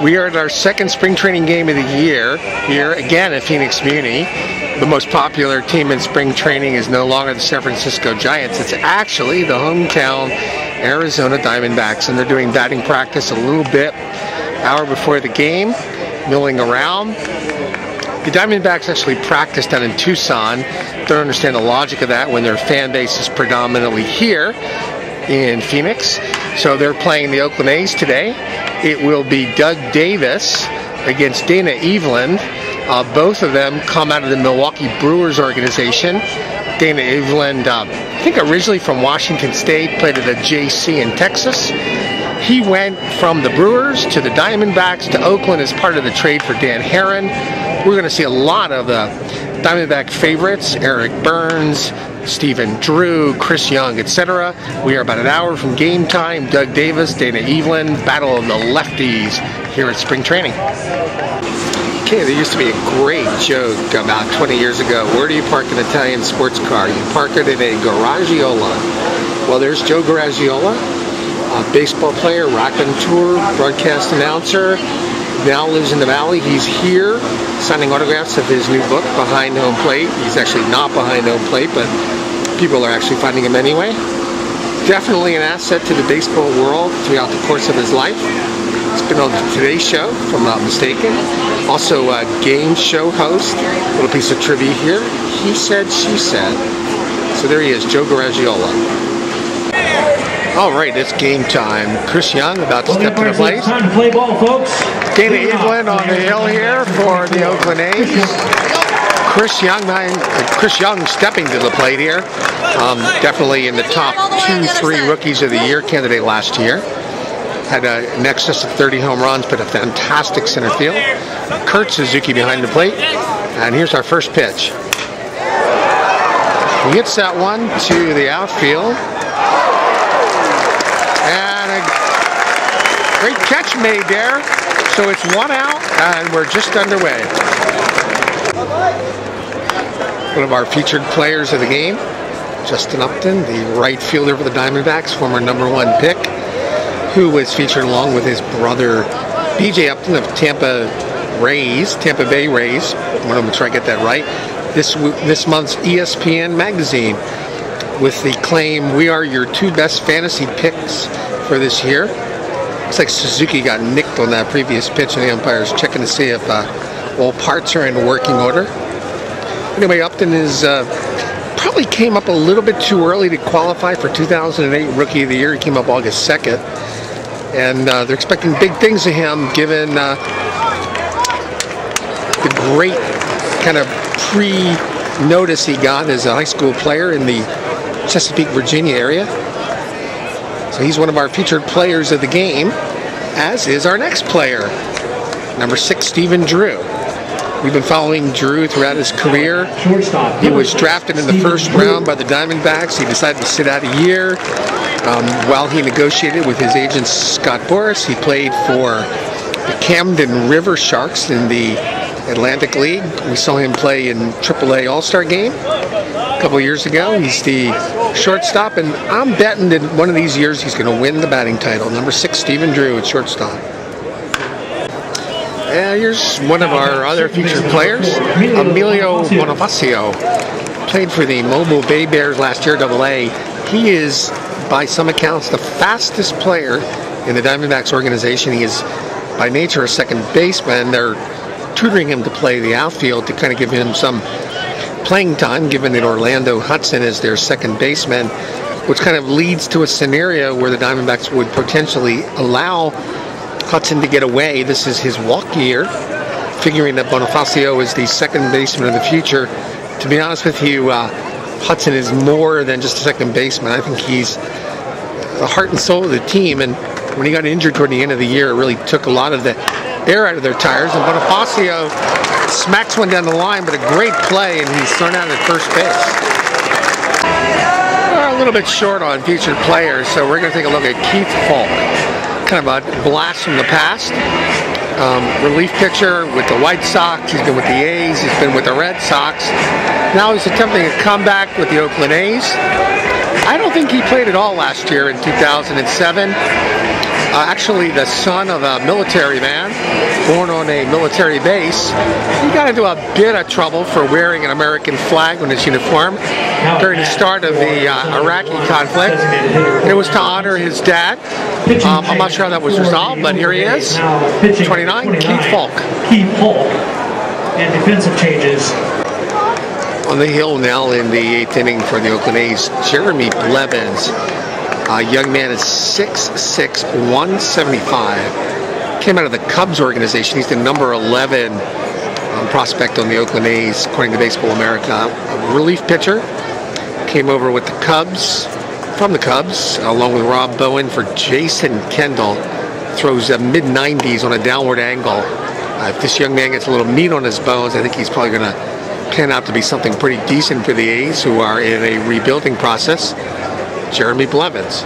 We are at our second spring training game of the year here again at Phoenix Muhi. The most popular team in spring training is no longer the San Francisco Giants. It's actually the hometown Arizona Diamondbacks, and they're doing batting practice a little bit hour before the game, milling around. The Diamondbacks actually practice down in Tucson. Don't understand the logic of that when their fan base is predominantly here in Phoenix. So they're playing the Oakland A's today. It will be Doug Davis against Dana Eveland. Both of them come out of the Milwaukee Brewers organization. Dana Eveland, I think originally from Washington State, played at a JC in Texas. He went from the Brewers to the Diamondbacks to Oakland as part of the trade for Dan Haren. We're going to see a lot of the Diamondback favorites, Eric Burns, Stephen Drew, Chris Young, etc. We are about an hour from game time. Doug Davis, Dana Eveland, battle of the lefties here at spring training. Okay, there used to be a great joke about 20 years ago. Where do you park an Italian sports car? You park it in a Garagiola. Well, there's Joe Garagiola, a baseball player, raconteur, broadcast announcer, now lives in the Valley. He's here signing autographs of his new book, Behind Home Plate. He's actually not behind home plate, but people are actually finding him anyway. Definitely an asset to the baseball world throughout the course of his life. He's been on the Today Show, if I'm not mistaken. Also a game show host. A little piece of trivia here. He said, she said. So there he is, Joe Garagiola. All right, it's game time. Chris Young about to step to the plate. Time to play ball, folks. Dana Eveland on the hill here for the Oakland A's. Chris Young stepping to the plate here. Definitely in the top 2-3 rookies of the year candidate last year. Had an excess of 30 home runs, but a fantastic center field. Kurt Suzuki behind the plate. And here's our first pitch. He hits that one to the outfield. And a great catch made there. So it's one out, and we're just underway. One of our featured players of the game, Justin Upton, the right fielder for the Diamondbacks, former #1 pick, who was featured along with his brother, BJ Upton of Tampa Bay Rays. I want to make sure I get that right. This month's ESPN magazine with the claim, "We are your 2 best fantasy picks for this year." Looks like Suzuki got nicked on that previous pitch, and the umpire's checking to see if all parts are in working order. Anyway, Upton is probably came up a little bit too early to qualify for 2008 Rookie of the Year. He came up August 2nd, and they're expecting big things of him given the great kind of pre-notice he got as a high school player in the Chesapeake, Virginia area. So he's one of our featured players of the game, as is our next player, #6, Stephen Drew. We've been following Drew throughout his career. He was drafted in the first round by the Diamondbacks. He decided to sit out a year while he negotiated with his agent Scott Boras. He played for the Camden River Sharks in the Atlantic League. We saw him play in AAA All-Star Game a couple years ago. He's the shortstop, and I'm betting that one of these years he's going to win the batting title. #6, Stephen Drew at shortstop. And here's one of our other featured players, Emilio Bonafacio. Played for the Mobile Bay Bears last year, AA. He is, by some accounts, the fastest player in the Diamondbacks organization. He is, by nature, a second baseman. They're tutoring him to play the outfield to kind of give him some playing time, given that Orlando Hudson is their second baseman, which kind of leads to a scenario where the Diamondbacks would potentially allow Hudson to get away. This is his walk year, figuring that Bonafacio is the second baseman of the future. To be honest with you, Hudson is more than just a second baseman. I think he's the heart and soul of the team, and when he got injured toward the end of the year, it really took a lot of the air out of their tires, and Bonafacio smacks one down the line, but a great play, and he's thrown out at first base. We're a little bit short on featured players, so we're going to take a look at Keith Foulke. Kind of a blast from the past. Relief pitcher with the White Sox. He's been with the A's. He's been with the Red Sox. Now he's attempting a comeback with the Oakland A's. I don't think he played at all last year in 2007. actually the son of a military man, born on a military base. He got into a bit of trouble for wearing an American flag on his uniform during the start of the Iraqi conflict. It was to honor his dad. I'm not sure how that was resolved, but here he is, 29, Keith Foulke. And defensive changes. On the hill now in the 8th inning for the Oakland A's, Jeremy Blevins. Young man is 6'6", 175. Came out of the Cubs organization. He's the number 11 prospect on the Oakland A's, according to Baseball America. A relief pitcher. Came over with the Cubs, from the Cubs, along with Rob Bowen for Jason Kendall. Throws mid-90s on a downward angle. If this young man gets a little meat on his bones, I think he's probably going to pan out to be something pretty decent for the A's, who are in a rebuilding process. Jeremy Blevins.